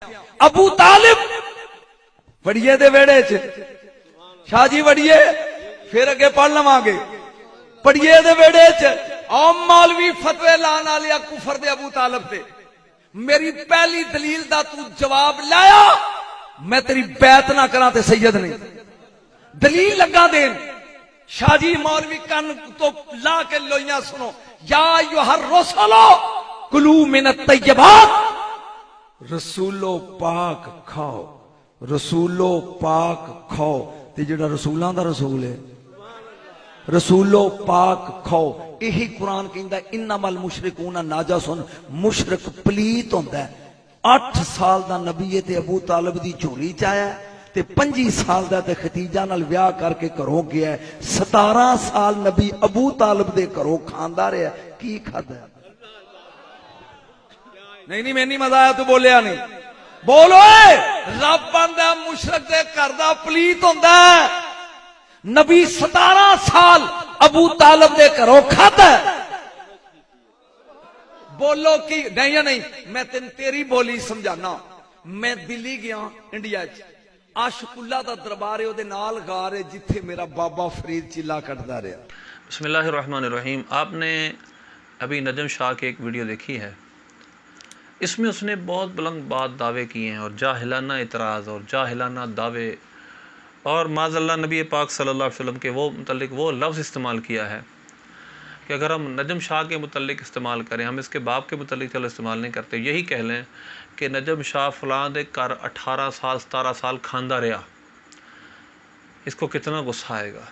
ابو طالب وڑیے دے ویڑے چ شاہ جی وڑیے پھر اگے پڑھ لواں گے پڑھیے دے ویڑے چ عام مولوی فتوی لان والے کفر دے ابو طالب تے میری پہلی دلیل دا تو جواب لایا میں تیری بیعت نہ کراں تے سید نہیں دلیل لگا دین شاہ جی مولوی کن تو لا کے لویاں سنو یا ایھا الرسل کلوا من الطیبات رسولو پاک کھاؤ رسولو پاک کھاؤ تے جڑا رسولاں دا رسول ہے رسولو پاک کھاؤ یہی قرآن کہندا ہے انما المشرکون ناجس مشرک پلیت ہوندا ہے 8 سال دا نبی ہے تے ابو طالب دی جھولی چ آیا تے 25 سال دا تے ختیجہ نال ویاہ کر کے گھروں گیا ہے 17 سال نبی ابو طالب دے گھروں کھاندا رہیا کی کھادا ہے نہیں میں نہیں مزہ آیا تو بولیا نہیں بولو اے رب بندہ مشرک دے گھر دا پلیت ہوندا ہے نبی 17 سال ابو طالب دے گھروں کھادا ہے بولو کی نہیں یا نہیں میں تیری بولی سمجھانا میں دلی گیا انڈیا چ عاشق اللہ دا دربار ہے او دے نال غار ہے جتھے میرا بابا فرید چلا کٹدا رہیا بسم اللہ الرحمن الرحیم آپ نے ابھی نجم شاہ کی ایک ویڈیو دیکھی ہے اس میں اس نے بہت بلند بات دعوے کیے ہیں اور جاہلانہ اعتراض اور جاہلانہ دعوے اور معاذ اللہ نبی پاک صلی اللہ علیہ وسلم کے وہ متعلق وہ لفظ استعمال کیا ہے کہ اگر ہم نجم شاہ کے متعلق استعمال کریں ہم اس کے باپ کے متعلق چلو استعمال نہیں کرتے یہی کہہ لیں کہ نجم شاہ فلاں دے کر 18 سال 17 سال کھاندہ رہا اس کو کتنا غصہ آئے گا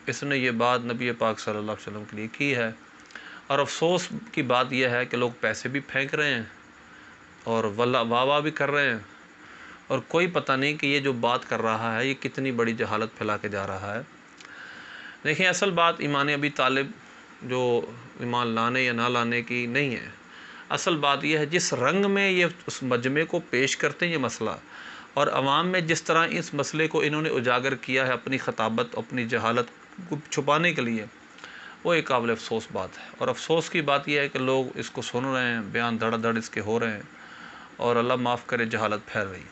اس نے یہ بات نبی پاک صلی اللہ علیہ وسلم کے لیے کی ہے اور افسوس کی بات یہ ہے کہ لوگ پیسے بھی پھینک رہے ہیں اور واہ بھی کر رہے ہیں اور کوئی پتہ نہیں کہ یہ جو بات کر رہا ہے یہ کتنی بڑی جہالت پھیلا کے جا رہا ہے دیکھیں اصل بات ایمان ابی طالب جو ایمان لانے یا نہ لانے کی نہیں ہے اصل بات یہ ہے جس رنگ میں یہ اس مجمع کو پیش کرتے ہیں یہ مسئلہ اور عوام میں جس طرح اس مسئلے کو انہوں نے اجاگر کیا ہے اپنی خطابت اپنی جہالت کو چھپانے کے لیے وہ ایک قابل افسوس بات ہے اور افسوس کی بات یہ ہے کہ لوگ اس کو سن رہے ہیں بیان دھڑ دھڑ اس کے ہو رہے ہیں اور اللہ معاف کرے جہالت پھیل رہی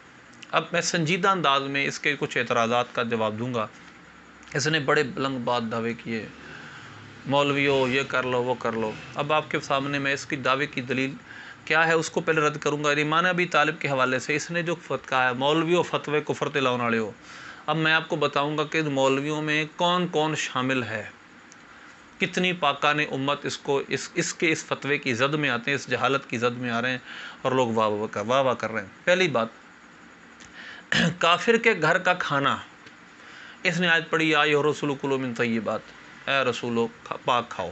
اب میں سنجیدہ انداز میں اس کے کچھ اعتراضات کا جواب دوں گا اس نے بڑے بلند بات دعوے کیے مولویوں یہ کر لو وہ کر لو اب آپ کے سامنے میں اس کی دعوے کی دلیل کیا ہے اس کو پہلے رد کروں گا ایمان ابی طالب کے حوالے سے اس نے جو کہا ہے مولویوں فتوے کفر تے لاؤن والے ہو اب میں آپ کو بتاؤں گا کہ مولویوں میں کون کون شامل ہے کتنی پاکان امت اس کے اس فتوے کی زد میں آتے ہیں اس جہالت کی زد میں آ رہے ہیں اور لوگ واہ واہ کر رہے ہیں پہلی بات کافر کے گھر کا کھانا اس نے آیت پڑھی یا ایھا الرسول کلوا من طیبات اے رسولو پاک کھاؤ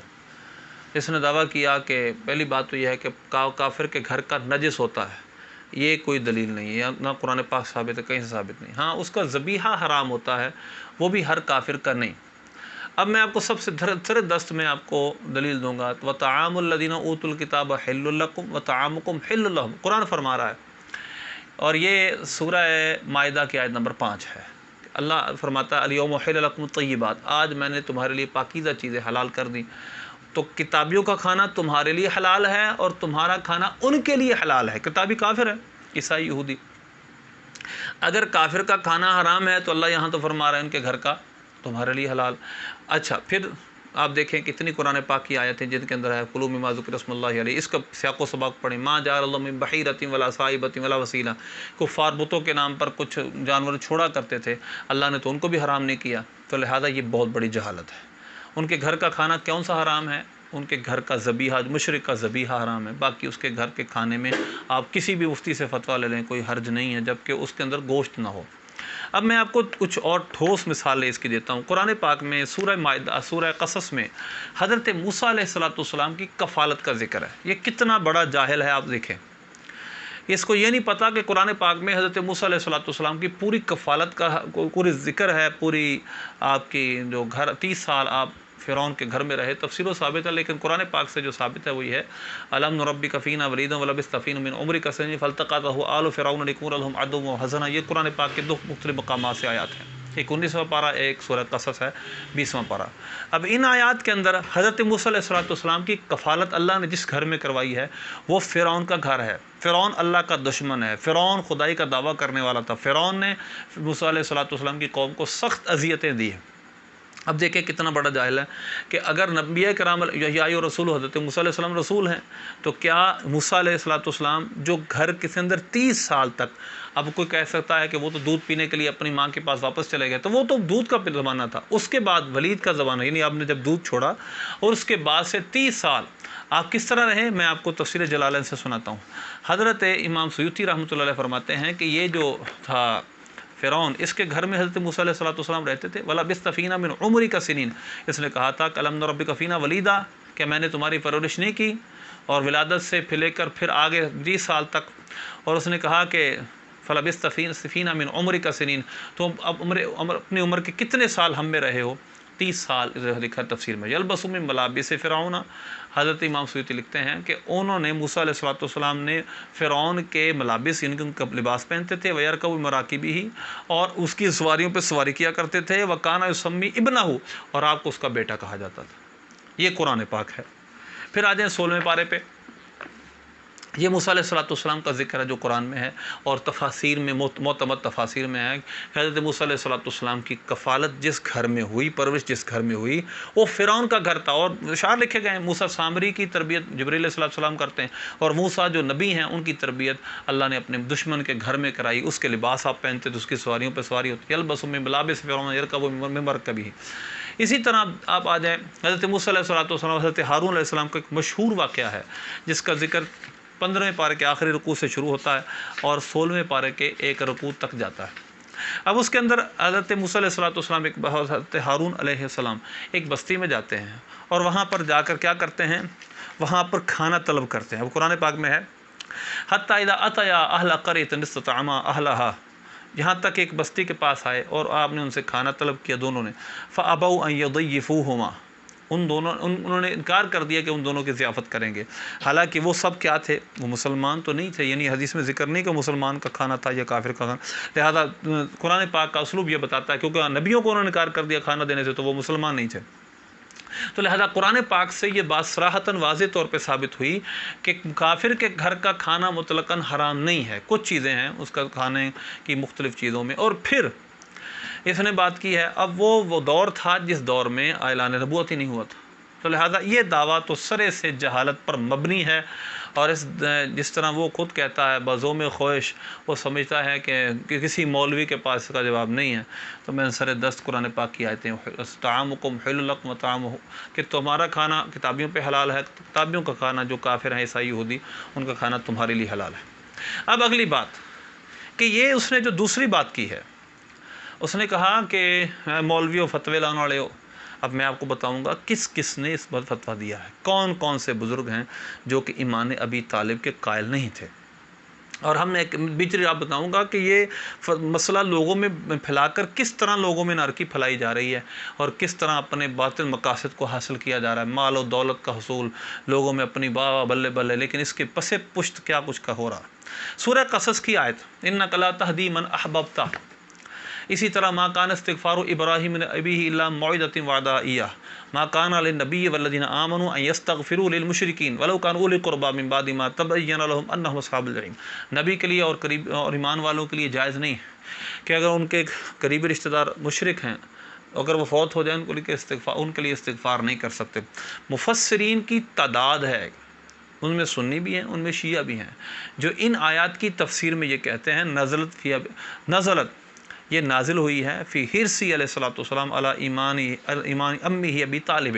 اس نے دعویٰ کیا کہ پہلی بات تو یہ ہے کہ کافر کے گھر کا نجس ہوتا ہے یہ کوئی دلیل نہیں ہے نہ قرآن پاک ثابت ہے کہیں سے ثابت نہیں ہاں اس کا ذبیحہ حرام ہوتا ہے وہ بھی ہر کافر کا نہیں اب میں آپ کو سب سے سر دست میں آپ کو دلیل دوں گا وَطَعَامُ الَّذِينَ أُوتُوا الْكِتَابَ حِلٌّ لَكُمْ وَطَعَامُكُمْ حِلٌّ لَهُمْ قرآن فرما رہا ہے اور یہ سورہ مائدہ کی آیت نمبر 5 ہے اللہ فرماتا ہے الْيَوْمُ أُحِلَّ لَكُمُ الطَّيِّبَاتُ آج میں نے تمہارے لیے پاکیزہ چیزیں حلال کر دی تو کتابیوں کا کھانا تمہارے لیے حلال ہے اور تمہارا کھانا ان کے لیے حلال ہے کتابی کافر ہے عیسائی یہودی اگر کافر کا کھانا حرام ہے تو اللہ یہاں تو فرما رہا ہے ان کے گھر کا تمہارے لیے حلال اچھا پھر آپ دیکھیں کتنی قرآن پاک کی آیتیں جن کے اندر ہے کلوا مما ذکر اسم اللہ علیہ اس کا سیاق و سباق پڑھیں ما جعل اللہ من بحیرۃ ولا صائبۃ ولا وسیلہ کفار بتوں کے نام پر کچھ جانور چھوڑا کرتے تھے اللہ نے تو ان کو بھی حرام نہیں کیا تو لہذا یہ بہت بڑی جہالت ہے ان کے گھر کا کھانا کون سا حرام ہے ان کے گھر کا ذبیحہ مشرک کا ذبیحہ حرام ہے باقی اس کے گھر کے کھانے میں آپ کسی بھی مفتی سے فتویٰ لے لیں کوئی حرج نہیں ہے جبکہ اس کے اندر گوشت نہ ہو اب میں آپ کو کچھ اور ٹھوس مثالیں اس کی دیتا ہوں قرآن پاک میں سورہ مائدہ سورہ قصص میں حضرت موسیٰ علیہ السلام کی کفالت کا ذکر ہے یہ کتنا بڑا جاہل ہے آپ دیکھیں اس کو یہ نہیں پتا کہ قرآن پاک میں حضرت موسیٰ علیہ السلام کی پوری کفالت کا پوری ذکر ہے پوری آپ کی جو گھر 30 سال آپ فرعون کے گھر میں رہے تفسیر و ثابت ہے لیکن قرآن پاک سے جو ثابت ہے وہ یہ ہے الم نربک فینا ولیدا ولبثت فیہم من عمرک سنین فالتقطہ آل فرعون ليكون لهم عدوا وحزنا یہ قرآن پاک کے 2 مختلف مقامات سے آیات ہیں ایک 19واں پارہ، ایک سورہ قصص ہے 20واں پارہ۔ اب ان آیات کے اندر حضرت موسیٰ علیہ السلام کی کفالت اللہ نے جس گھر میں کروائی ہے وہ فرعون کا گھر ہے۔ فرعون اللہ کا دشمن ہے، فرعون خدائی کا دعویٰ کرنے والا تھا، فرعون نے موسیٰ علیہ السلام کی قوم کو سخت اذیتیں دی ہیں۔ اب دیکھیں کتنا بڑا جاہل ہے کہ اگر نبی کرام یا رسول حضرت موسیٰ علیہ السلام رسول ہیں تو کیا موسیٰ علیہ السلام جو گھر کے اندر 30 سال تک، اب کوئی کہہ سکتا ہے کہ وہ تو دودھ پینے کے لیے اپنی ماں کے پاس واپس چلے گئے، تو وہ تو دودھ کا زمانہ تھا، اس کے بعد ولید کا زمانہ، یعنی آپ نے جب دودھ چھوڑا اور اس کے بعد سے 30 سال آپ کس طرح رہے، میں آپ کو تفسیر جلالین سے سناتا ہوں۔ حضرت امام سیوطی رحمۃ اللہ علیہ فرماتے ہیں کہ یہ جو تھا فرعون، اس کے گھر میں حضرت موسیٰ علیہ السلام رہتے تھے۔ وَلَبِثْتَ فِينَا مِنْ عُمْرِكَ سِنِينَ، اس نے کہا تھا کہ أَلَمْ نُرَبِّكَ فِينَا وَلِيدًا، کہ میں نے تمہاری پرورش نہیں کی، اور ولادت سے پھر لے کر پھر آگے 20 سال تک۔ اور اس نے کہا کہ فَلَبِثْتَ فِينَا مِنْ عُمْرِكَ سِنِينَ، تو اب اپنی عمر کے کتنے سال ہم میں رہے ہو؟ 30 سال لکھا تفسیر میں۔ یلبسو من ملابس فرعون، حضرت امام سیوطی لکھتے ہیں کہ انہوں نے موسیٰ علیہ السلام نے فرعون کے ملابس، یعنی کہ ان کا لباس پہنتے تھے، وَيَرْكَبُ مراکبہ، اور اس کی سواریوں پہ سواری کیا کرتے تھے، وَكَانَ يُسَمِّي ابْنَهُ، اور آپ کو اس کا بیٹا کہا جاتا تھا۔ یہ قرآن پاک ہے۔ پھر آ جائیں 16ویں پارے پہ، یہ موسیٰ علیہ السلام کا ذکر ہے جو قرآن میں ہے، اور تفاسیر میں معتمد تفاسیر میں ہے کہ حضرت موسیٰ علیہ السلام کی کفالت جس گھر میں ہوئی، پرورش جس گھر میں ہوئی، وہ فرعون کا گھر تھا۔ اور اشعار لکھے گئے ہیں، موسیٰ سامری کی تربیت جبریل علیہ السلام کرتے ہیں، اور موسیٰ جو نبی ہیں ان کی تربیت اللہ نے اپنے دشمن کے گھر میں کرائی۔ اس کے لباس آپ پہنتے تو اس کی سواریوں پہ سواری ہوتی، یلبسو من ملابس فرعون یرکب من مرکبہ۔ اسی طرح آپ آ جائیں حضرت موسیٰ علیہ السلام، حضرت ہارون علیہ السلام کا ایک مشہور واقعہ ہے جس کا ذکر 15ویں پارے کے آخری رکوع سے شروع ہوتا ہے اور 16ویں پارے کے ایک رکوع تک جاتا ہے۔ اب اس کے اندر حضرت موسیٰ علیہ السلام حضرت ہارون علیہ السلام ایک بستی میں جاتے ہیں، اور وہاں پر جا کر کیا کرتے ہیں، وہاں پر کھانا طلب کرتے ہیں۔ اب قرآن پاک میں ہے حتی اذا اتیا اہل قریۃ استطعما اہلھا، یہاں تک ایک بستی کے پاس آئے اور آپ نے ان سے کھانا طلب کیا دونوں نے، فابوا ان یضیفوہما، انہوں نے انکار کر دیا کہ ان دونوں کی ضیافت کریں گے، حالانکہ وہ سب کیا تھے، وہ مسلمان تو نہیں تھے، یعنی حدیث میں ذکر نہیں کہ مسلمان کا کھانا تھا یا کافر کا کھانا، لہذا قرآن پاک کا اسلوب یہ بتاتا ہے کیونکہ نبیوں کو انہوں نے انکار کر دیا کھانا دینے سے، تو وہ مسلمان نہیں تھے، تو لہذا قرآن پاک سے یہ بات صراحتاً واضح طور پہ ثابت ہوئی کہ کافر کے گھر کا کھانا مطلقاً حرام نہیں ہے، کچھ چیزیں ہیں اس کا کھانے کی مختلف چیزوں میں۔ اور پھر اس نے بات کی ہے، اب وہ دور تھا جس دور میں اعلان نبوت ہی نہیں ہوا تھا، تو لہذا یہ دعویٰ تو سرے سے جہالت پر مبنی ہے، اور جس طرح وہ خود کہتا ہے بزوم خواہش، وہ سمجھتا ہے کہ کسی مولوی کے پاس اس کا جواب نہیں ہے، تو میں سر دست قرآن پاک کی آیتیں طعامکم حل لکم وطعامہ، کہ تمہارا کھانا کتابیوں پہ حلال ہے، کتابیوں کا کھانا جو کافر ہیں عیسائی یہودی ان کا کھانا تمہارے لیے حلال ہے۔ اب اگلی بات کہ یہ اس نے جو دوسری بات کی ہے، اس نے کہا کہ مولویوں فتوے لانے والے ہو۔ اب میں آپ کو بتاؤں گا کس کس نے اس پر فتویٰ دیا ہے، کون کون سے بزرگ ہیں جو کہ ایمان ابی طالب کے قائل نہیں تھے، اور ہم نے ایک بیچ آپ بتاؤں گا کہ یہ مسئلہ لوگوں میں پھیلا کر کس طرح لوگوں میں نارکی پھیلائی جا رہی ہے، اور کس طرح اپنے باطل مقاصد کو حاصل کیا جا رہا ہے، مال و دولت کا حصول لوگوں میں اپنی واہ بلے بلے، لیکن اس کے پس پشت کیا کچھ کا ہو رہا۔ سورہ قصص کی آیت انک لا تہدی من احببت، اسی طرح ما کان استغفار ابراہیم من ابیہ الا موعدۃ وعدہا ایاہ ما کان للنبی والذین آمنوا ان یستغفروا للمشرکین ولو کانوا اولی قربی من بعد ما تبین لهم انہم اصحاب الجحیم، نبی کے لیے اور ایمان والوں کے لیے جائز نہیں کہ اگر ان کے قریبی رشتہ دار مشرک ہیں، اگر وہ فوت ہو جائیں ان کے لیے استغفار نہیں کر سکتے۔ مفسرین کی تعداد ہے، ان میں سنی بھی ہیں، ان میں شیعہ بھی ہیں، جو ان آیات کی تفسیر میں یہ کہتے ہیں نزلت یہ نازل ہوئی ہے فی حرصی علیہ السلام علی ایمان امی ابی طالب،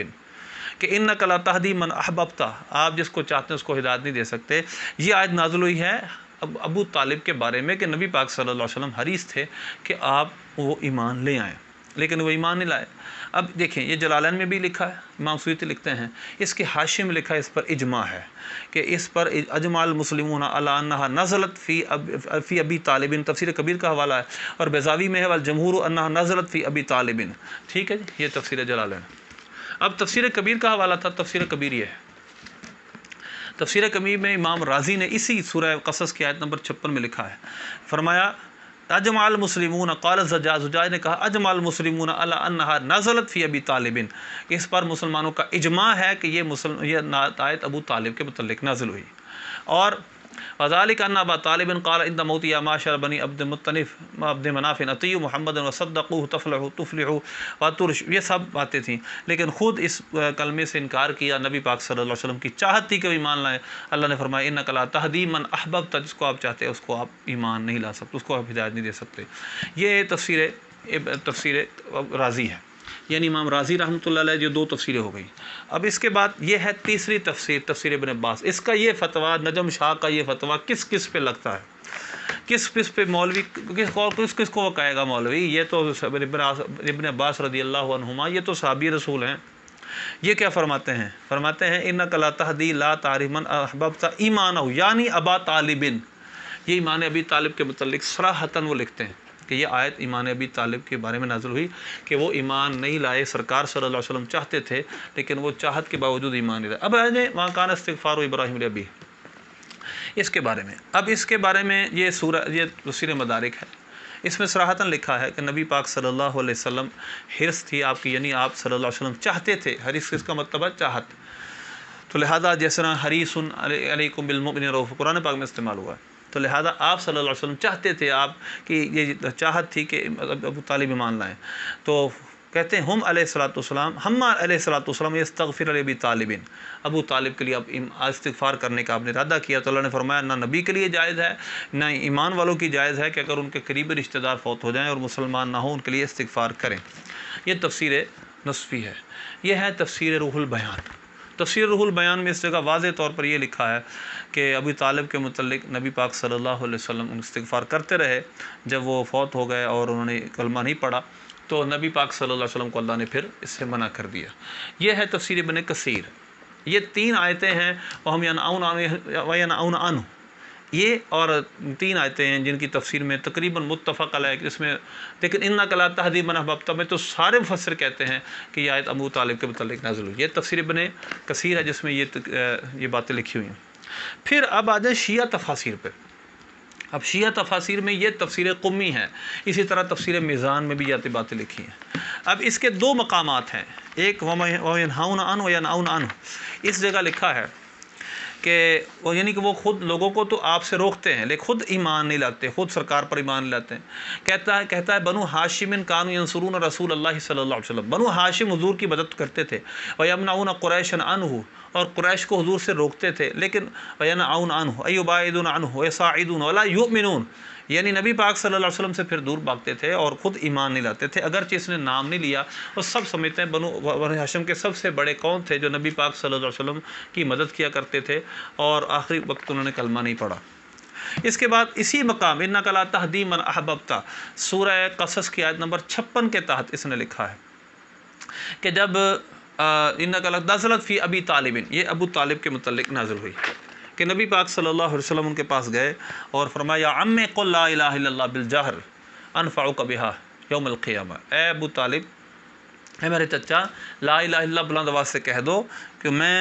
کہ انک لا تہدی من احببت، آپ جس کو چاہتے ہیں اس کو ہدایت نہیں دے سکتے۔ یہ آیت نازل ہوئی ہے ابو طالب کے بارے میں کہ نبی پاک صلی اللہ علیہ وسلم حریص تھے کہ آپ وہ ایمان لے آئیں، لیکن وہ ایمان نہیں لائے۔ اب دیکھیں یہ جلالین میں بھی لکھا ہے، امام سیوطی لکھتے ہیں، اس کے حاشیے میں لکھا ہے اس پر اجماع ہے کہ اس پر اجماع المسلمون علی انہا نزلت فی ابی طالب، تفسیر کبیر کا حوالہ ہے، اور بیضاوی میں ہے والجمہور انہا نزلت فی ابی طالب، ٹھیک ہے جی، یہ تفسیر جلالین۔ اب تفسیر کبیر کا حوالہ تھا، تفسیر کبیر یہ ہے، تفسیر کبیر میں امام رازی نے اسی سورہ قصص کی آیت نمبر 56 میں لکھا ہے، فرمایا اجمع المسلمون قال زجاج نے کہا اجمع المسلمون علی انہا نزلت فی ابی طالب، اس پر مسلمانوں کا اجماع ہے کہ یہ آیت ابو طالب کے متعلق نازل ہوئی. اور وذالک ان ابا طالب قال عند موت یا معاشر بنی عبد مناف اطیعوا محمد وصدقوه تفلحوا وترشدوا، یہ سب باتیں تھیں، لیکن خود اس کلمے سے انکار کیا. نبی پاک صلی اللہ علیہ وسلم کی چاہت تھی کہ وہ ایمان لائے. اللہ نے فرمایا انک لا تہدی من احببت، جس کو آپ چاہتے ہیں اس کو آپ ایمان نہیں لا سکتے، اس کو آپ ہدایت نہیں دے سکتے. یہ تفسیر رازی ہے، یعنی امام رازی رحمۃ اللہ علیہ جو دو تفسیریں ہو گئی. اب اس کے بعد یہ ہے تیسری تفسیر، تفسیر ابن عباس. اس کا یہ فتویٰ، نجم شاہ کا یہ فتویٰ کس پہ لگتا ہے، کس پہ مولوی کس کو وہ کہے گا مولوی؟ یہ تو ابن عباس رضی اللہ عنہما، یہ تو صحابی رسول ہیں. یہ کیا فرماتے ہیں انک لا تہدی لا تعرف من احببت ایمانہ، یعنی ابا طالب. یہ ایمان ابی طالب کے متعلق صراحتاً وہ لکھتے ہیں کہ یہ آیت ایمان ابی طالب کے بارے میں نازل ہوئی کہ وہ ایمان نہیں لائے. سرکار صلی اللہ علیہ وسلم چاہتے تھے لیکن وہ چاہت کے باوجود ایمان نہیں لائے. اب آئے وہاں کان استغفار ابراہیم لابی، اس کے بارے میں یہ تفسیر مدارک ہے. اس میں صراحتاً لکھا ہے کہ نبی پاک صلی اللہ علیہ وسلم حرص تھی آپ کی، یعنی آپ صلی اللہ علیہ وسلم چاہتے تھے. حرص اس کا مطلب ہے چاہت. تو لہذا جیسا حریص علیکم بالمؤمنین رؤوف قرآن پاک میں استعمال ہوا ہے. تو لہذا آپ صلی اللہ علیہ وسلم چاہتے تھے آپ کی، یہ چاہت تھی کہ ابو طالب ایمان لائیں. تو کہتے ہیں ہم علیہ الصلوۃ والسلام یستغفر ابی طالب، ابو طالب کے لیے اب استغفار کرنے کا آپ نے ارادہ کیا. تو اللہ نے فرمایا نہ نبی کے لیے جائز ہے نہ ایمان والوں کی جائز ہے کہ اگر ان کے قریبی رشتہ دار فوت ہو جائیں اور مسلمان نہ ہوں ان کے لیے استغفار کریں. یہ تفسیر نصفی ہے. یہ ہے تفسیر روح البیان. تفسیر روح البیان میں اس جگہ واضح طور پر یہ لکھا ہے کہ ابی طالب کے متعلق نبی پاک صلی اللہ علیہ وسلم استغفار کرتے رہے. جب وہ فوت ہو گئے اور انہوں نے کلمہ نہیں پڑھا تو نبی پاک صلی اللہ علیہ وسلم کو اللہ نے پھر اس سے منع کر دیا. یہ ہے تفسیر ابن کثیر. یہ 3 آیتیں ہیں وَهُمْ يَنْأَوْنَ وَيَنْأَوْنَ عَنْهُ، یہ اور 3 آیتیں ہیں جن کی تفسیر میں تقریباً متفق علیہ اس میں. لیکن اِنَّكَ لَا تَهْدِي مَنْ أَحْبَبْتَ میں تو سارے مفسر کہتے ہیں کہ یہ آیت ابو طالب کے متعلق نازل ہوئی. یہ تفسیر ابن کثیر ہے جس میں یہ باتیں لکھی ہوئی ہیں. پھر اب آ جائیں شیعہ تفاسیر پہ. اب شیعہ تفاسیر میں یہ تفسیر قمی ہے، اسی طرح تفسیر میزان میں بھی یہ باتیں لکھی ہیں. اب اس کے 2 مقامات ہیں. ایک وَيَنْهَوْنَ عَنْهُ وَيَنْأَوْنَ عَنْهُ، اس جگہ لکھا ہے کہ وہ یعنی کہ وہ خود لوگوں کو تو آپ سے روکتے ہیں لیکن خود ایمان نہیں لاتے، خود سرکار پر ایمان نہیں لاتے ہیں. کہتا ہے بنو ہاشم کانوا ینصرون رسول اللہ صلی اللہ علیہ وسلم، بنو ہاشم حضور کی مدد کرتے تھے. وَيَمْنَعُونَ قُرَيْشًا عَنْهُ، اور قریش کو حضور سے روکتے تھے. لیکن وَيَنْأَوْنَ عَنْهُ أَيْ يُبَاعِدُونَ عَنْهُ وَيَصَاعِدُونَ وَلَا يُؤْمِنُونَ، یعنی نبی پاک صلی اللہ علیہ وسلم سے پھر دور بھاگتے تھے اور خود ایمان نہیں لاتے تھے. اگرچہ اس نے نام نہیں لیا اور سب سمجھتے ہیں بنو ہاشم کے سب سے بڑے کون تھے جو نبی پاک صلی اللہ علیہ وسلم کی مدد کیا کرتے تھے اور آخری وقت انہوں نے کلمہ نہیں پڑھا. اس کے بعد اسی مقام اِنَّكَ لَا تَهْدِي مَنْ أَحْبَبْتَ، سورہ قصص کی آیت نمبر 56 کے تحت اس نے لکھا ہے کہ جب اِنَّكَ لَا نَزَلَتْ فِي أَبِي طَالِبٍ، یہ ابو طالب کے متعلق نازل ہوئی کہ نبی پاک صلی اللہ علیہ وسلم ان کے پاس گئے اور فرمایا عَمِّ قُل لَا إِلَٰهَ إِلَّا اللَّهُ بِالْجَهْرِ أَنْفَعُكَ بِهَا يَوْمَ الْقِيَامَةِ، اے ابو طالب، اے میرے چچا، لا الہ الا بلند آواز سے کہہ دو کہ میں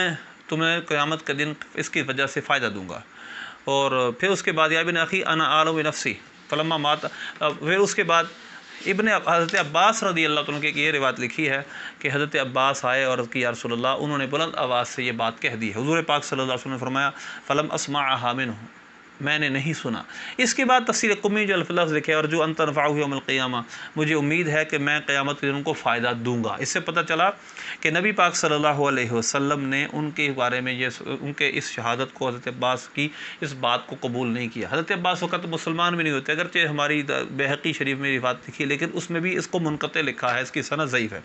تمہیں قیامت کے دن اس کی وجہ سے فائدہ دوں گا. اور پھر اس کے بعد یا ابن اخی انا عالم بنفسی فلما مات، پھر اس کے بعد حضرت عباس رضی اللہ عنہ کی یہ روایت لکھی ہے کہ حضرت عباس آئے اور کہ یا رسول اللہ، انہوں نے بلند آواز سے یہ بات کہہ دی. حضور پاک صلی اللہ علیہ وسلم نے فرمایا فلم اسمعها منہ، میں نے نہیں سنا. اس کے بعد تفسیر قمی جو الفلفظ لکھے اور جو ان تنفعہ یوم القیامہ، مجھے امید ہے کہ میں قیامت کے دن ان کو فائدہ دوں گا. اس سے پتہ چلا کہ نبی پاک صلی اللہ علیہ وسلم نے ان کے بارے میں ان کے اس شہادت کو، حضرت عباس کی اس بات کو قبول نہیں کیا. حضرت عباس وقت مسلمان بھی نہیں ہوتے، اگرچہ ہماری بہقی شریف میں روایت لکھی لیکن اس میں بھی اس کو منقطع لکھا ہے، اس کی سند ضعیف ہے.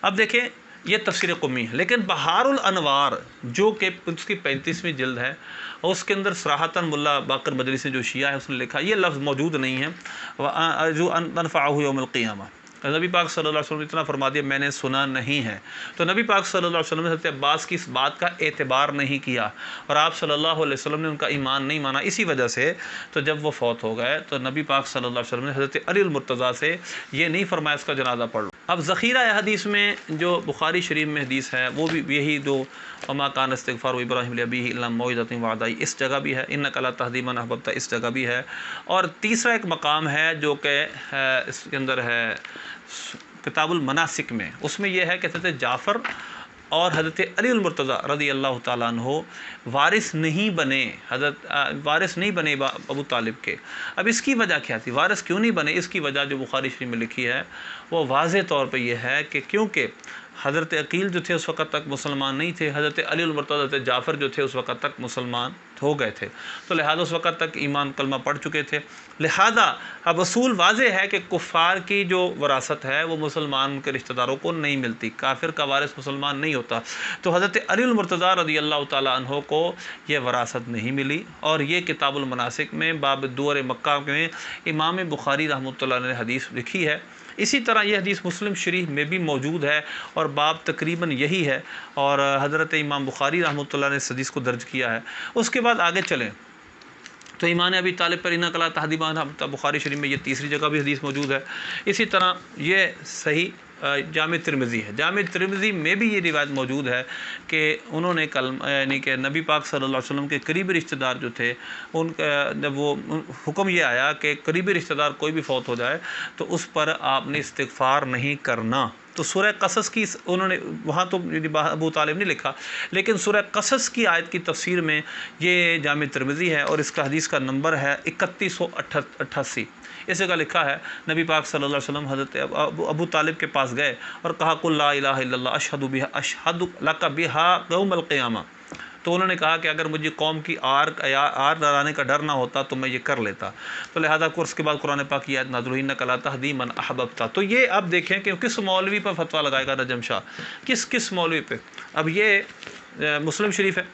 اب دیکھیں یہ تفسیر قمی ہے. لیکن بہار الانوار جو کہ اس کی 35ویں جلد ہے اور اس کے اندر صراحتاً ملا باقر مجلسی جو شیعہ ہے اس نے لکھا، یہ لفظ موجود نہیں ہے جو انفعہ یوم القیامہ. نبی پاک صلی اللہ علیہ وسلم نے اتنا فرما دیا میں نے سنا نہیں ہے. تو نبی پاک صلی اللہ علیہ وسلم نے حضرت عباس کی اس بات کا اعتبار نہیں کیا اور آپ صلی اللہ علیہ وسلم نے ان کا ایمان نہیں مانا. اسی وجہ سے تو جب وہ فوت ہو گئے تو نبی پاک صلی اللہ علیہ وسلم نے حضرت علی المرتضیٰ سے یہ نہیں فرمایا اس کا جنازہ پڑھ لو. اب ذخیرہ حدیث میں جو بخاری شریف میں حدیث ہے وہ بھی یہی دو وما کان استغفار ابراہیم لابیہ الا موعظۃ وعدہ، اس جگہ بھی ہے، انک لا تہدی من احببت اس جگہ بھی ہے، اور تیسرا ایک مقام ہے جو کہ اس کے اندر ہے کتاب المناسک میں، اس میں یہ ہے کہ حضرت جعفر اور حضرت علی المرتضیٰ رضی اللہ تعالیٰ عنہ وارث نہیں بنے، وارث نہیں بنے ابو طالب کے۔ اب اس کی وجہ کیا تھی، وارث کیوں نہیں بنے؟ اس کی وجہ جو بخاری شریف میں لکھی ہے وہ واضح طور پہ یہ ہے کہ کیونکہ حضرت عقیل جو تھے اس وقت تک مسلمان نہیں تھے، حضرت علی المرتضیٰ حضرت جعفر جو تھے اس وقت تک مسلمان ہو گئے تھے، تو لہذا اس وقت تک ایمان کلمہ پڑھ چکے تھے، لہذا اب اصول واضح ہے کہ کفار کی جو وراثت ہے وہ مسلمان کے رشتہ داروں کو نہیں ملتی، کافر کا وارث مسلمان نہیں ہوتا، تو حضرت علی المرتضیٰ رضی اللہ تعالیٰ عنہ کو یہ وراثت نہیں ملی، اور یہ کتاب المناسک میں باب دور مکہ میں امام بخاری رحمۃ اللہ نے حدیث لکھی ہے۔ اسی طرح یہ حدیث مسلم شریف میں بھی موجود ہے اور باب تقریباً یہی ہے، اور حضرت امام بخاری رحمۃ اللہ نے اس حدیث کو درج کیا ہے۔ اس کے بعد آگے چلیں تو ایمان ابی طالب پر انک لا تہدی من احببت، بخاری شریف میں یہ تیسری جگہ بھی حدیث موجود ہے۔ اسی طرح یہ صحیح جامع ترمذی ہے، جامع ترمذی میں بھی یہ روایت موجود ہے کہ انہوں نے یعنی کہ نبی پاک صلی اللہ علیہ وسلم کے قریبی رشتہ دار جو تھے ان کا جب وہ حکم یہ آیا کہ قریبی رشتہ دار کوئی بھی فوت ہو جائے تو اس پر آپ نے استغفار نہیں کرنا، تو سورہ قصص کی انہوں نے وہاں تو ابو طالب نہیں لکھا، لیکن سورہ قصص کی آیت کی تفسیر میں یہ جامع ترمذی ہے، اور اس کا حدیث کا نمبر ہے 3188۔ اس جگہ لکھا ہے نبی پاک صلی اللہ علیہ وسلم حضرت ابو طالب کے پاس گئے اور کہا قل لا الہ الا اللہ اشہد لک بہا یوم القیامہ، تو انہوں نے کہا کہ اگر مجھے قوم کی آر ڈرانے کا ڈر نہ ہوتا تو میں یہ کر لیتا، تو لہذا اس کے بعد قرآن پاک کی آیت نازل ہوئی انک لا تہدی من احببت۔ تو یہ اب دیکھیں کہ کس مولوی پر فتویٰ لگائے گا نجم شاہ، کس مولوی پہ۔ اب یہ مسلم شریف ہے،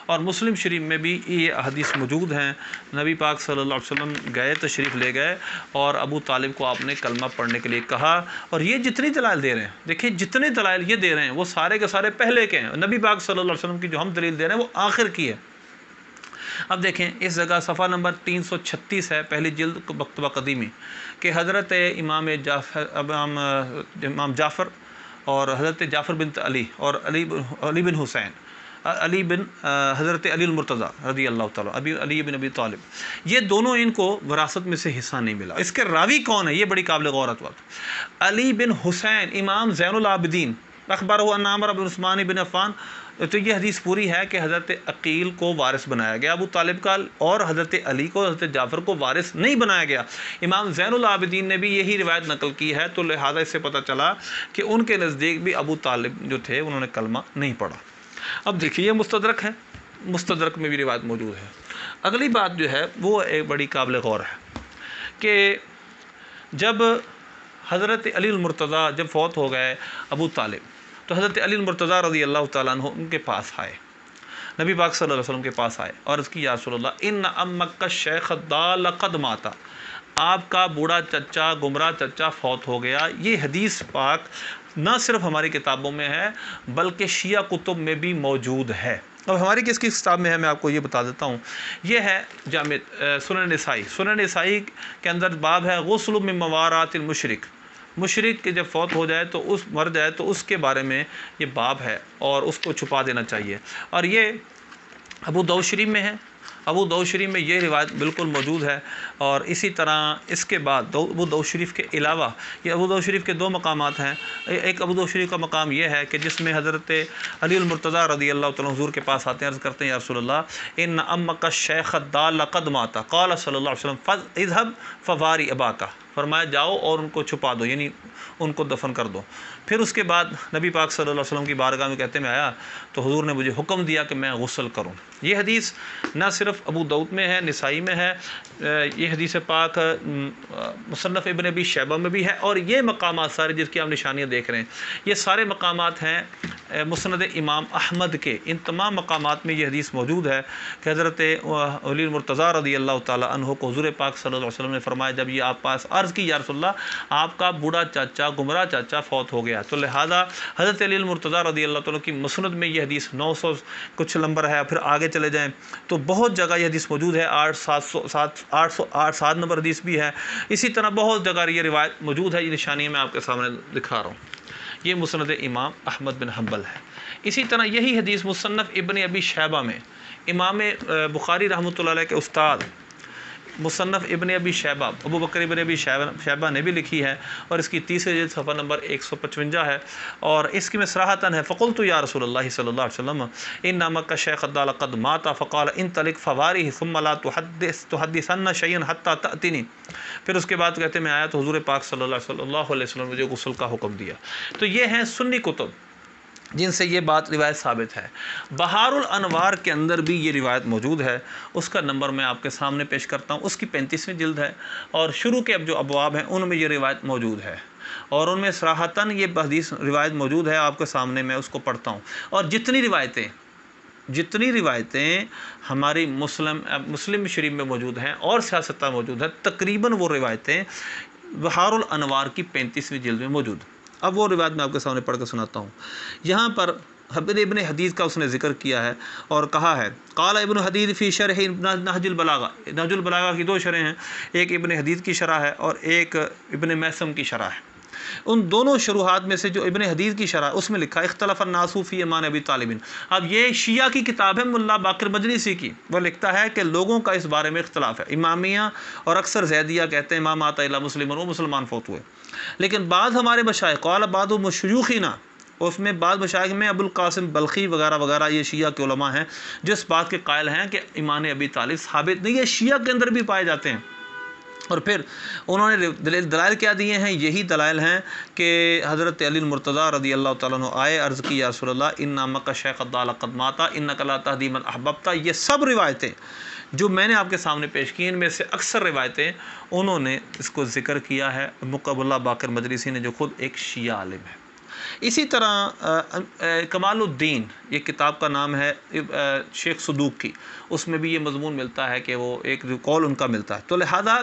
اور مسلم شریف میں بھی یہ حدیث موجود ہیں، نبی پاک صلی اللہ علیہ وسلم گئے تشریف لے گئے اور ابو طالب کو آپ نے کلمہ پڑھنے کے لیے کہا، اور یہ جتنی دلائل دے رہے ہیں، دیکھیں جتنے دلائل یہ دے رہے ہیں وہ سارے کے سارے پہلے کے ہیں، نبی پاک صلی اللہ علیہ وسلم کی جو ہم دلیل دے رہے ہیں وہ آخر کی ہے۔ اب دیکھیں اس جگہ صفحہ نمبر 336 ہے، پہلی جلد مکتبہ قدیمی، کہ حضرت امام جعفر اور حضرت جعفر بن علی اور علی بن حسین، علی بن حضرت علی المرتضیٰ رضی اللہ تعالیٰ علی بن ابی طالب، یہ دونوں ان کو وراثت میں سے حصہ نہیں ملا۔ اس کے راوی کون ہے، یہ بڑی قابل غورت بات، علی بن حسین امام زین العابدین اخبرہ ان عمر بن عثمان بن عفان، تو یہ حدیث پوری ہے کہ حضرت عقیل کو وارث بنایا گیا ابو طالب کا، اور حضرت علی کو حضرت جعفر کو وارث نہیں بنایا گیا۔ امام زین العابدین نے بھی یہی روایت نقل کی ہے، تو لہذا اس سے پتہ چلا کہ ان کے نزدیک بھی ابو طالب جو تھے انہوں نے کلمہ نہیں پڑھا۔ اب دیکھیے یہ مستدرک ہے، مستدرک میں بھی روایت موجود ہے۔ اگلی بات جو ہے وہ ایک بڑی قابل غور ہے کہ جب حضرت علی المرتضیٰ جب فوت ہو گئے ابو طالب، تو حضرت علی المرتضیٰ رضی اللہ تعالیٰ عنہ ان کے پاس آئے، نبی پاک صلی اللہ علیہ وسلم کے پاس آئے اور اس کی یا رسول اللہ ان امک الشیخ الضال قد ماتا، آپ کا بوڑھا چچا گمراہ چچا فوت ہو گیا۔ یہ حدیث پاک نہ صرف ہماری کتابوں میں ہے بلکہ شیعہ کتب میں بھی موجود ہے۔ اب ہماری کس کتاب میں ہے میں آپ کو یہ بتا دیتا ہوں، یہ ہے جامع سنن نسائی، سنن نسائی کے اندر باب ہے غسل من موارات المشرک، مشرک کے جب فوت ہو جائے تو مر جائے تو اس کے بارے میں یہ باب ہے اور اس کو چھپا دینا چاہیے، اور یہ ابو داؤد شریف میں ہے، ابو داؤد شریف میں یہ روایت بالکل موجود ہے۔ اور اسی طرح اس کے بعد ابو داؤد شریف کے علاوہ یہ ابو داؤد شریف کے دو مقامات ہیں، ایک ابو داؤد شریف کا مقام یہ ہے کہ جس میں حضرت علی المرتضیٰ رضی اللہ تعالیٰ حضور کے پاس آتے ہیں، عرض کرتے ہیں یا رسول اللہ ان امک الشیخ الضال قد ماتا قال صلی اللہ علیہ وسلم اذهب فواری اباکا، فرمایا جاؤ اور ان کو چھپا دو، یعنی ان کو دفن کر دو۔ پھر اس کے بعد نبی پاک صلی اللہ علیہ وسلم کی بارگاہ میں کہتے میں آیا تو حضور نے مجھے حکم دیا کہ میں غسل کروں۔ یہ حدیث نہ صرف ابو داؤد میں ہے، نسائی میں ہے، یہ حدیث پاک مصنف ابن ابی شیبہ میں بھی ہے، اور یہ مقامات سارے جس کی آپ نشانیاں دیکھ رہے ہیں یہ سارے مقامات ہیں مسند امام احمد کے ان تمام مقامات میں یہ حدیث موجود ہے کہ حضرت علی المرتضیٰ رضی اللہ تعالیٰ عنہ کو حضور پاک صلی اللہ علیہ وسلم نے فرمایا جب یہ آپ پاس عرض کی یا رسول اللہ آپ کا بوڑھا چاچا گمراہ چاچا فوت ہو گیا، تو لہذا حضرت علی المرتضیٰ رضی اللہ تعالیٰ کی مسند میں یہ حدیث 900 کچھ نمبر ہے، پھر آگے چلے جائیں تو بہت جگہ یہ حدیث موجود ہے، 808 نمبر حدیث بھی ہے، اسی طرح بہت جگہ یہ روایت موجود ہے، یہ نشانی میں آپ کے سامنے دکھا رہا ہوں، یہ مسند امام احمد بن حنبل ہے۔ اسی طرح یہی حدیث مصنف ابن ابی شیبہ میں امام بخاری رحمۃ اللہ علیہ کے استاد مصنف ابن ابی شیبہ ابو بکر ابن ابی شیبہ نے بھی لکھی ہے، اور اس کی تیسری جلد صفحہ نمبر 155 ہے، اور اس کی میں صراحتاً ہے فقلت یا رسول اللہ صلی اللہ علیہ وسلم ان نامک شیخ قد مات فقال انطلق فواری ثم لا تحدثن شیئا حتى تأتنی، پھر اس کے بعد کہتے میں آیا تو حضور پاک صلی اللہ علیہ وسلم نے مجھے غسل کا حکم دیا۔ تو یہ ہیں سنی کتب جن سے یہ بات روایت ثابت ہے۔ بہار الانوار کے اندر بھی یہ روایت موجود ہے، اس کا نمبر میں آپ کے سامنے پیش کرتا ہوں، اس کی 35ویں جلد ہے، اور شروع کے اب جو ابواب ہیں ان میں یہ روایت موجود ہے، اور ان میں صراحتاً یہ حدیث روایت موجود ہے آپ کے سامنے، میں اس کو پڑھتا ہوں۔ اور جتنی روایتیں ہماری مسلم شریف میں موجود ہیں اور سیاستہ موجود ہے، تقریباً وہ روایتیں بہار الانوار کی 35ویں جلد میں موجود ہیں۔ اب وہ روایت میں آپ کے سامنے پڑھ کے سناتا ہوں۔ یہاں پر ابن حدید کا اس نے ذکر کیا ہے اور کہا ہے قال ابن حدید فی شرح نہج البلاغہ، نہج البلاغہ کی 2 شرح ہیں، ایک ابن حدید کی شرح ہے اور ایک ابن میثم کی شرح ہے۔ ان دونوں شروحات میں سے جو ابن حدید کی شرح اس میں لکھا اختلف الناس فی ایمان ابی طالب، اب یہ شیعہ کی کتاب ہے ملا باقر مجلسی کی، وہ لکھتا ہے کہ لوگوں کا اس بارے میں اختلاف ہے، امامیہ اور اکثر زیدیہ کہتے ہیں امام آتا الا مسلم، وہ مسلمان فوت ہوئے، لیکن بعض ہمارے مشائخ قال بعض مشیوخنا، اس میں بعض مشائخ میں ابو القاسم بلخی وغیرہ وغیرہ یہ شیعہ کے علماء ہیں جس بات کے قائل ہیں کہ ایمان ابی طالب ثابت نہیں ہے، شیعہ کے اندر بھی پائے جاتے ہیں۔ اور پھر انہوں نے دلائل کیا دیے ہیں؟ یہی دلائل ہیں کہ حضرت علی المرتضیٰ رضی اللہ تعالیٰ عنہ آئے، عرض کی یا رسول اللہ ان نامک شیخ قد مات انک لا تہدی من احببت، یہ سب روایتیں جو میں نے آپ کے سامنے پیش کی ان میں سے اکثر روایتیں انہوں نے اس کو ذکر کیا ہے ملا باقر مجلسی نے، جو خود ایک شیعہ عالم ہے۔ اسی طرح کمال الدین، یہ کتاب کا نام ہے شیخ صدوق کی، اس میں بھی یہ مضمون ملتا ہے کہ وہ ایک قول ان کا ملتا ہے، تو لہذا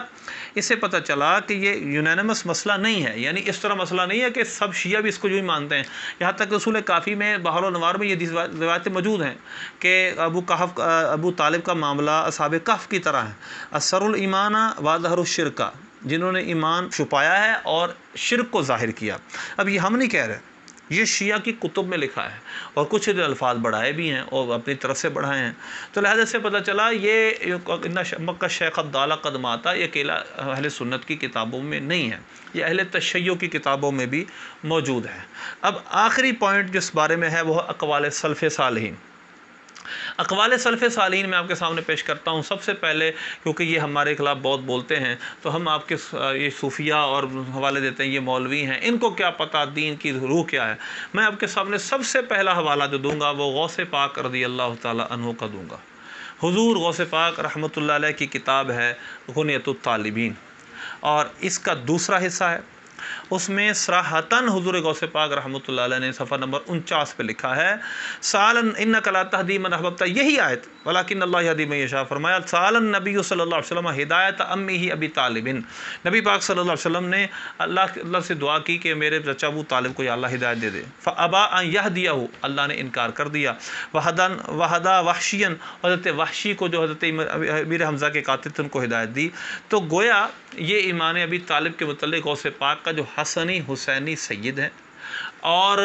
اس سے پتہ چلا کہ یہ یونانیمس مسئلہ نہیں ہے، یعنی اس طرح مسئلہ نہیں ہے کہ سب شیعہ بھی اس کو جو ہی مانتے ہیں، یہاں تک کہ اصول کافی میں بہار الانوار میں یہ روایتیں موجود ہیں کہ ابو طالب کا معاملہ اصحاب کہف کی طرح ہے، اثر الایمان و ظہر الشرک، جنہوں نے ایمان چھپایا ہے اور شرک کو ظاہر کیا۔ اب یہ ہم نہیں کہہ رہے، یہ شیعہ کی کتب میں لکھا ہے، اور کچھ الفاظ بڑھائے بھی ہیں اور اپنی طرف سے بڑھائے ہیں، تو لہذا سے پتہ چلا یہ مکہ شیخ قد مات یہ اکیلا اہل سنت کی کتابوں میں نہیں ہے، یہ اہل تشیع کی کتابوں میں بھی موجود ہے۔ اب آخری پوائنٹ جس بارے میں ہے وہ اقوال سلف صالحین۔ اقوال سلف صالحین میں آپ کے سامنے پیش کرتا ہوں۔ سب سے پہلے کیونکہ یہ ہمارے خلاف بہت بولتے ہیں تو ہم آپ کے یہ صوفیہ اور حوالے دیتے ہیں، یہ مولوی ہیں، ان کو کیا پتہ دین کی روح کیا ہے۔ میں آپ کے سامنے سب سے پہلا حوالہ جو دوں گا وہ غوث پاک رضی اللہ تعالی عنہ کا دوں گا۔ حضور غوث پاک رحمۃ اللہ علیہ کی کتاب ہے غنیۃ الطالبین، اور اس کا دوسرا حصہ ہے، اس میں صراحتاً حضور غوث پاک رحمۃ اللہ علیہ نے صفحہ نمبر 49 پہ لکھا ہے سالن انک لا تہدی من احببت، یہی آیت ولکن اللہ یہدی من یشاء، فرمایا سالن نبی صلی اللہ علیہ وسلم ہدایت امی ابی طالب، نبی پاک صلی اللہ علیہ وسلم نے اللہ سے دعا کی کہ میرے چچا ابو طالب کو یا اللہ ہدایت دے دے، فابا ان یہدیہ، اللہ نے انکار کر دیا، وہدا وحشیا، حضرت وحشی کو جو حضرت امیر حمزہ کے قاتل تھے ان کو ہدایت دی۔ تو گویا یہ ایمان ابی طالب کے متعلق غوث پاک کا جو حسنی حسینی سید ہیں اور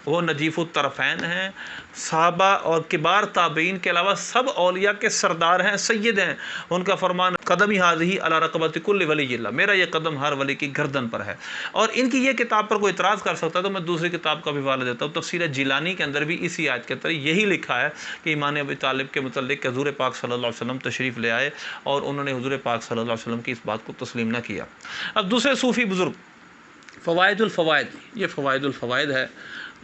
وہ نجیف الطرفین ہیں، صحابہ اور کبار تابعین کے علاوہ سب اولیاء کے سردار ہیں، سید ہیں، ان کا فرمان قدمی ہذہ علی رقبۃ کل ولی اللہ، میرا یہ قدم ہر ولی کی گردن پر ہے۔ اور ان کی یہ کتاب پر کوئی اعتراض کر سکتا ہے تو میں دوسری کتاب کا بھی حوالہ دیتا ہوں، تفسیر جیلانی کے اندر بھی اسی آیت کے طرح یہی لکھا ہے کہ ایمان ابی طالب کے متعلق کہ حضور پاک صلی اللہ علیہ وسلم تشریف لے آئے اور انہوں نے حضور پاک صلی اللہ علیہ وسلم کی اس بات کو تسلیم نہ کیا۔ اب دوسرے صوفی بزرگ فوائد الفوائد، یہ فوائد الفوائد ہے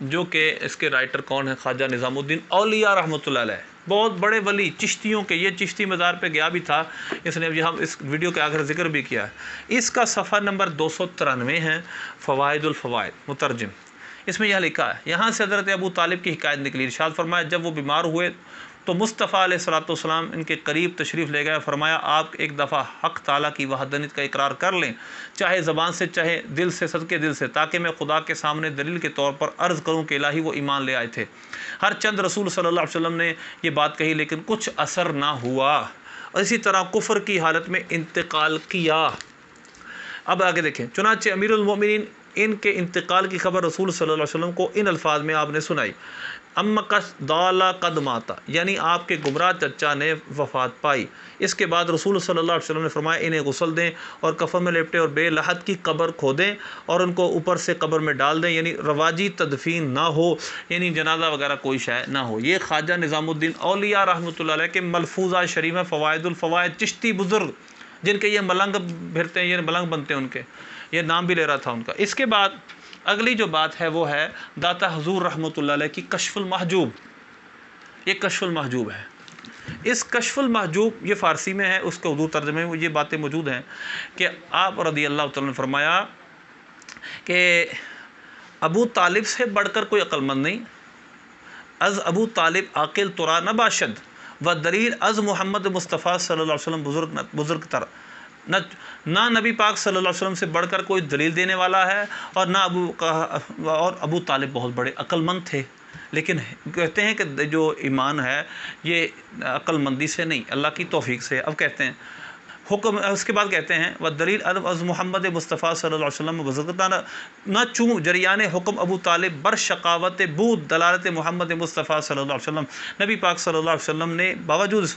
جو کہ اس کے رائٹر کون ہیں؟ خواجہ نظام الدین اولیاء رحمۃ اللہ علیہ، بہت بڑے ولی چشتیوں کے، یہ چشتی مزار پہ گیا بھی تھا، اس نے یہاں اس ویڈیو کے آخر ذکر بھی کیا ہے۔ اس کا صفحہ نمبر 293 ہے، فوائد الفوائد مترجم، اس میں یہ لکھا ہے، یہاں سے حضرت ابو طالب کی حکایت نکلی، ارشاد فرمایا جب وہ بیمار ہوئے تو مصطفیٰ علیہ الصلوۃ والسلام ان کے قریب تشریف لے گئے، فرمایا آپ ایک دفعہ حق تعالیٰ کی وحدانیت کا اقرار کر لیں، چاہے زبان سے چاہے دل سے، صدقے دل سے، تاکہ میں خدا کے سامنے دلیل کے طور پر عرض کروں کہ الہی وہ ایمان لے آئے تھے۔ ہر چند رسول صلی اللہ علیہ وسلم نے یہ بات کہی لیکن کچھ اثر نہ ہوا، اور اسی طرح کفر کی حالت میں انتقال کیا۔ اب آگے دیکھیں، چنانچہ امیر المومنین ان کے انتقال کی خبر رسول صلی اللہ علیہ وسلم کو ان الفاظ میں آپ نے سنائی، امک دالا قد ماتا، یعنی آپ کے گمراہ چچا نے وفات پائی۔ اس کے بعد رسول صلی اللہ علیہ وسلم نے فرمایا انہیں غسل دیں اور کفن میں لپٹیں اور بے لحد کی قبر کھودیں اور ان کو اوپر سے قبر میں ڈال دیں، یعنی رواجی تدفین نہ ہو، یعنی جنازہ وغیرہ کوئی شے نہ ہو۔ یہ خواجہ نظام الدین اولیاء رحمۃ اللہ علیہ کے ملفوظہ شریف ہے، فوائد الفوائد، چشتی بزرگ جن کے یہ ملنگ پھرتے ہیں، یہ ملنگ بنتے ہیں، ان کے یہ نام بھی لے رہا تھا ان کا۔ اس کے بعد اگلی جو بات ہے وہ ہے داتا حضور رحمۃ اللہ علیہ کی کشف المحجوب۔ یہ کشف المحجوب ہے، اس کشف المحجوب یہ فارسی میں ہے، اس کے اردو ترجمے میں یہ باتیں موجود ہیں کہ آپ رضی اللہ تعالیٰ نے فرمایا کہ ابو طالب سے بڑھ کر کوئی عقل مند نہیں، از ابو طالب عاقل ترا نہ باشد و دلیل از محمد مصطفیٰ صلی اللہ علیہ وسلم بزرگ تر، نہ نبی پاک صلی اللہ علیہ وسلم سے بڑھ کر کوئی دلیل دینے والا ہے، اور نہ ابو طالب بہت بڑے عقل مند تھے، لیکن کہتے ہیں کہ جو ایمان ہے یہ عقل مندی سے نہیں، اللہ کی توفیق سے۔ اب کہتے ہیں حکم، اس کے بعد کہتے ہیں وَالدلیل از محمد مصطفیٰ صلی اللہ علیہ وسلم بزرگتا، نہ چوں جریان حکم ابو طالب بر شقاوت بود دلالت محمد مصطفیٰ صلی اللہ علیہ وسلم، نبی پاک صلی اللہ علیہ وسلم نے باوجود اس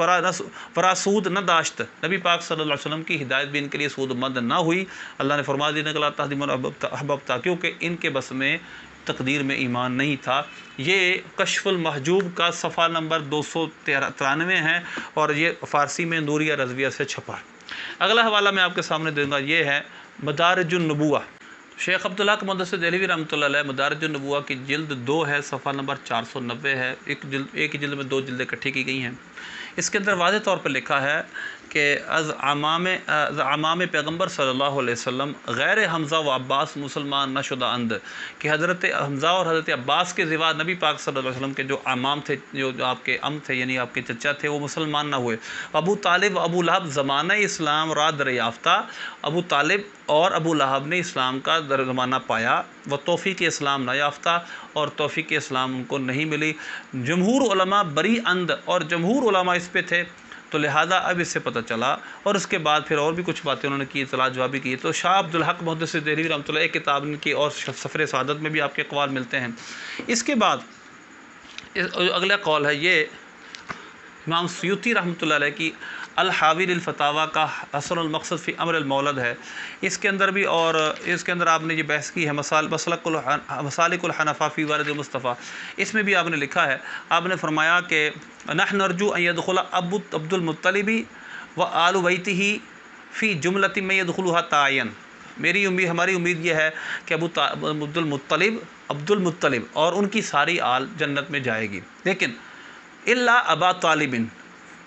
فراسود نہ داشت، نبی پاک صلی اللہ علیہ وسلم کی ہدایت بھی ان کے لیے سود مند نہ ہوئی۔ اللہ نے فرما دیا لا تہدی من احببت، کیونکہ ان کے بس میں تقدیر میں ایمان نہیں تھا۔ یہ کشف المحجوب کا صفحہ نمبر 293 ہے اور یہ فارسی میں نوریہ رضویہ سے چھپا ہے۔ اگلا حوالہ میں آپ کے سامنے دوں گا، یہ ہے مدارج النبوہ، شیخ عبدالحق محدث دہلوی رحمۃ اللہ علیہ۔ مدارج النبوہ کی جلد 2 ہے، صفحہ نمبر 490 ہے، ایک ہی جلد میں 2 جلدیں اکٹھی کی گئی ہیں۔ اس کے اندر واضح طور پر لکھا ہے کہ از امام پیغمبر صلی اللہ علیہ وسلم غیر حمزہ و عباس مسلمان نہ شدہ اند، کہ حضرت حمزہ اور حضرت عباس کے سوا نبی پاک صلی اللہ علیہ وسلم کے جو امام تھے، جو آپ کے ام تھے یعنی آپ کے چچا تھے، وہ مسلمان نہ ہوئے۔ ابو طالب ابو لہب زمانہ اسلام را دریافتہ، ابو طالب اور ابو لہب نے اسلام کا زمانہ پایا، وہ توفیق اسلام نہ یافتہ، اور توفیق اسلام ان کو نہیں ملی۔ جمہور علماء بری اند، اور جمہور علماء اس پہ تھے، تو لہذا اب اس سے پتہ چلا، اور اس کے بعد پھر اور بھی کچھ باتیں انہوں نے کی، اطلاع جوابی کی۔ تو شاہ عبدالحق محدث دہلوی رحمۃ اللہ ایک کتاب ان کی اور سفر سعادت میں بھی آپ کے اقوال ملتے ہیں۔ اس کے بعد اگلا قول ہے یہ امام سیوطی رحمۃ اللہ علیہ کی الحاوی للفتاویٰ کا حسن المقصد فی امر المولد ہے۔ اس کے اندر بھی، اور اس کے اندر آپ نے یہ بحث کی ہے مسالک الحنفاء فی والد مصطفیٰ، اس میں بھی آپ نے لکھا ہے، آپ نے فرمایا کہ نحن نرجو ان يدخل عبد المطلب و آل بیتہ فی جملۃ من يدخلها تعین، ہماری امید یہ ہے کہ عبد المطلب اور ان کی ساری آل جنت میں جائے گی، لیکن الا ابا طالب،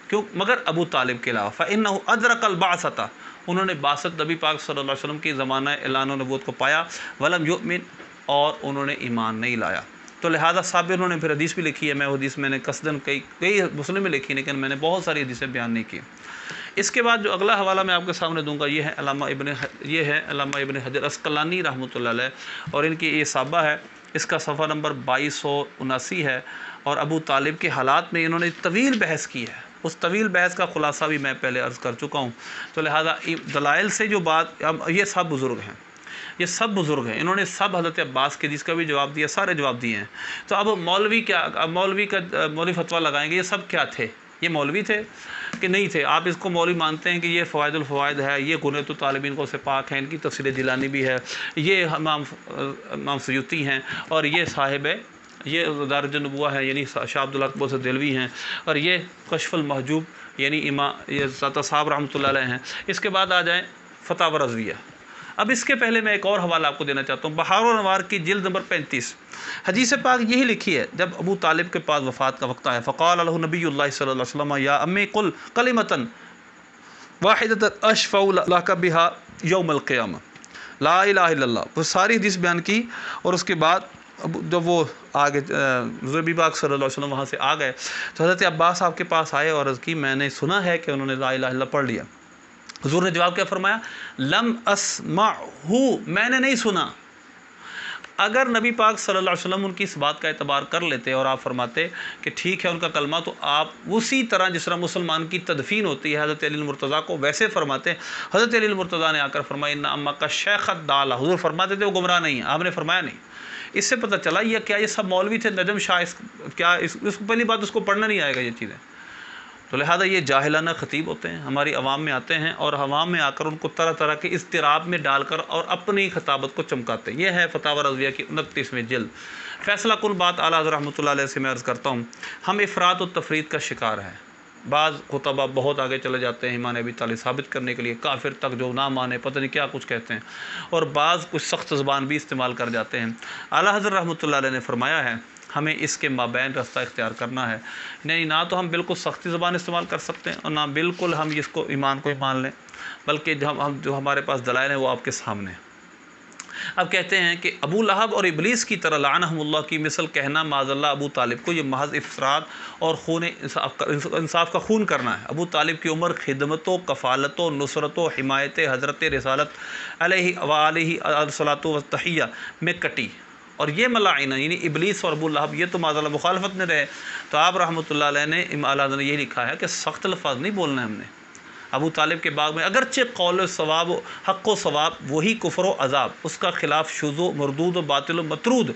کیوں مگر ابو طالب کے علاوہ، فإنه ادرک البعثۃ، انہوں نے بعثت نبی پاک صلی اللہ علیہ وسلم کی زمانہ اعلان و نبوت کو پایا، ولم یؤمن، اور انہوں نے ایمان نہیں لایا۔ تو لہذا صاحب انہوں نے پھر حدیث بھی لکھی ہے، میں حدیث میں نے قصداً کئی مسلم میں لکھی، لیکن میں نے بہت ساری حدیثیں بیان نہیں کی۔ اس کے بعد جو اگلا حوالہ میں آپ کے سامنے دوں گا یہ ہے علامہ ابن حجر عسقلانی رحمۃ اللہ علیہ، اور ان کی یہ صحابہ ہے، اس کا صفحہ نمبر 2279 ہے، اور ابو طالب کے حالات میں انہوں نے طویل بحث کی ہے، اس طویل بحث کا خلاصہ بھی میں پہلے عرض کر چکا ہوں۔ تو لہذا دلائل سے جو بات، اب یہ سب بزرگ ہیں، یہ سب بزرگ ہیں، انہوں نے سب حضرت عباس کے جس کا بھی جواب دیا، سارے جواب دیے ہیں۔ تو اب مولوی فتویٰ لگائیں گے، یہ سب کیا تھے؟ یہ مولوی تھے کہ نہیں تھے؟ آپ اس کو مولوی مانتے ہیں کہ یہ فوائد الفوائد ہے، یہ غنیۃ الطالبین کو سے پاک ہیں، ان کی تفسیر جیلانی بھی ہے، یہ امام سیوطی ہیں، اور یہ صاحب یہ مدارج النبوہ ہے یعنی شاہ عبدالحق محدث دہلوی ہیں، اور یہ کشف المحجوب یعنی یہ داتا صاحب رحمۃ اللہ علیہ ہیں۔ اس کے بعد آ جائیں فتاوی رضویہ۔ اب اس کے پہلے میں ایک اور حوالہ آپ کو دینا چاہتا ہوں، بحار الانوار کی جلد نمبر 35، حدیث پاک یہی لکھی ہے، جب ابو طالب کے پاس وفات کا وقت آیا، فقال له نبی اللہ صلی اللہ علیہ وسلم یا امی قل کلمۃ واحدۃ اشفع لک بها یوم القیامہ، لا الہ الا اللہ۔ وہ ساری حدیث بیان کی، اور اس کے بعد جب وہ آگے نبی پاک صلی اللہ علیہ وسلم وہاں سے آ گئے تو حضرت عباس آپ کے پاس آئے اور عرض کی میں نے سنا ہے کہ انہوں نے لا الہ الا اللہ پڑھ لیا۔ حضور نے جواب کیا فرمایا؟ لم اسمعہ، میں نے نہیں سنا۔ اگر نبی پاک صلی اللہ علیہ وسلم ان کی اس بات کا اعتبار کر لیتے اور آپ فرماتے کہ ٹھیک ہے ان کا کلمہ، تو آپ اسی طرح جس طرح مسلمان کی تدفین ہوتی ہے حضرت علی المرتضیٰ کو ویسے فرماتے۔ حضرت علی المرتضیٰ نے آ کر فرمایا ان امک شیخت ضالہ، حضور فرماتے تھے وہ گمراہ نہیں ہیں، آپ نے فرمایا نہیں۔ اس سے پتہ چلا یہ کیا یہ سب مولوی تھے نجم شاہ، اس کو پہلی بات اس کو پڑھنا نہیں آئے گا یہ چیزیں، تو لہٰذا یہ جاہلانہ خطیب ہوتے ہیں، ہماری عوام میں آتے ہیں اور عوام میں آ کر ان کو طرح طرح کے اضطراب میں ڈال کر اور اپنی خطابت کو چمکاتے ہیں۔ یہ ہے فتاوی رضویہ کی 29ویں جلد۔ فیصلہ کن بات اعلیٰ حضرت رحمۃ اللہ علیہ سے میں عرض کرتا ہوں، ہم افراط و تفرید کا شکار ہیں۔ بعض خطبہ بہت آگے چلے جاتے ہیں ایمان ابی طالب ثابت کرنے کے لیے، کافر تک جو نہ مانے پتہ نہیں کیا کچھ کہتے ہیں، اور بعض کچھ سخت زبان بھی استعمال کر جاتے ہیں۔ اعلیٰ حضرت رحمۃ اللہ علیہ نے فرمایا ہے ہمیں اس کے مابین رستہ اختیار کرنا ہے، نہیں نہ تو ہم بالکل سختی زبان استعمال کر سکتے ہیں اور نہ بالکل ہم اس کو ایمان کو مان لیں، بلکہ جو ہمارے پاس دلائل ہیں وہ آپ کے سامنے ہیں۔ اب کہتے ہیں کہ ابو لہب اور ابلیس کی طرح لعنہم اللہ کی مثل کہنا معاذ اللہ ابو طالب کو، یہ محض افراد اور خون انصاف کا خون کرنا ہے۔ ابو طالب کی عمر خدمت و کفالت و نصرت و حمایت حضرت رسالت علیہ وآلہ الصلاۃ والتحیہ میں کٹی، اور یہ ملاعنہ یعنی ابلیس اور ابو لہب یہ تو معاذ اللہ مخالفت میں رہے۔ تو آپ رحمۃ اللہ علیہ نے اعلیٰ نے یہ لکھا ہے کہ سخت الفاظ نہیں بولنا ہے ہم نے ابو طالب کے باغ میں، اگرچہ قول و ثواب حق و ثواب وہی کفر و عذاب، اس کا خلاف شذ و مردود و باطل و مطرود،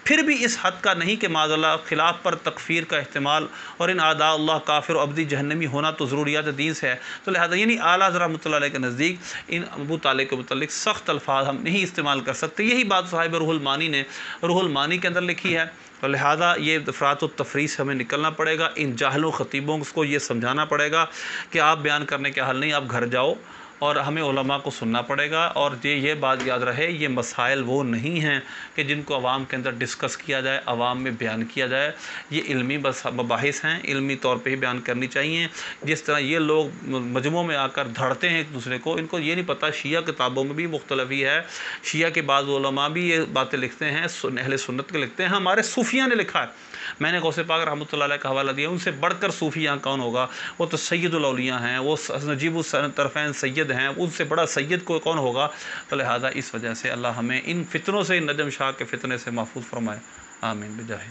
پھر بھی اس حد کا نہیں کہ معاذ اللہ خلاف پر تکفیر کا احتمال اور ان اعداء اللہ کافر و ابدی جہنمی ہونا تو ضروریات دین سے ہے۔ تو لہذا یعنی اعلیٰ حضرت رحمۃ اللہ علیہ کے نزدیک ان ابو طالب کے متعلق سخت الفاظ ہم نہیں استعمال کر سکتے۔ یہی بات صاحب روح المانی نے روح المانی کے اندر لکھی ہے۔ تو لہذا یہ افراط و تفریح سے ہمیں نکلنا پڑے گا، ان جاہلوں خطیبوں کو یہ سمجھانا پڑے گا کہ آپ بیان کرنے کے حل نہیں، آپ گھر جاؤ اور ہمیں علماء کو سننا پڑے گا۔ اور یہ بات یاد رہے یہ مسائل وہ نہیں ہیں کہ جن کو عوام کے اندر ڈسکس کیا جائے، عوام میں بیان کیا جائے، یہ علمی مباحث ہیں، علمی طور پہ ہی بیان کرنی چاہیے۔ جس طرح یہ لوگ مجموعوں میں آ کر دھڑتے ہیں ایک دوسرے کو، ان کو یہ نہیں پتہ شیعہ کتابوں میں بھی مختلف ہی ہے، شیعہ کے بعض علماء بھی یہ باتیں لکھتے ہیں، اہل سنت کے لکھتے ہیں، ہمارے صوفیہ نے لکھا ہے۔ میں نے غوث پاک رحمۃ اللہ علیہ کا حوالہ دیا، ان سے بڑھ کر صوفی یہاں کون ہوگا؟ وہ تو سید الاولیاء ہیں، وہ نجیب الطرفین سید ہیں، ان سے بڑا سید کو کون ہوگا؟ تو لہٰذا اس وجہ سے اللہ ہمیں ان فتنوں سے، نجم شاہ کے فتنے سے محفوظ فرمائے، آمین بجاہ